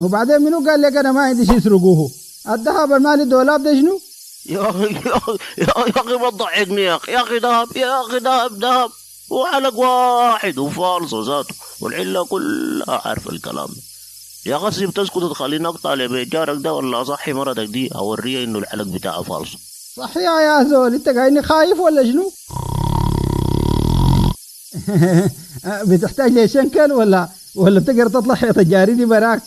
وبعدين منو قال لك انا ما عندي شيء يسرقوه؟ الذهب المالي الدولاب ده شنو؟ يا اخي يا اخي ما تضحكني يا اخي. يا اخي ذهب، يا اخي ذهب وعلق واحد وفالصو ذاته والعله كلها عارفه الكلام. يا اخي سيب تسكت تخليني اقطع لبيت جارك ده ولا اصحي مرتك دي اوريها انه العلق بتاعها فالصو. صحيح يا زول، انت قاعدني خايف ولا شنو؟ بتحتاج لي شنكل ولا بتقدر تطلع حيطه جاري دي براك؟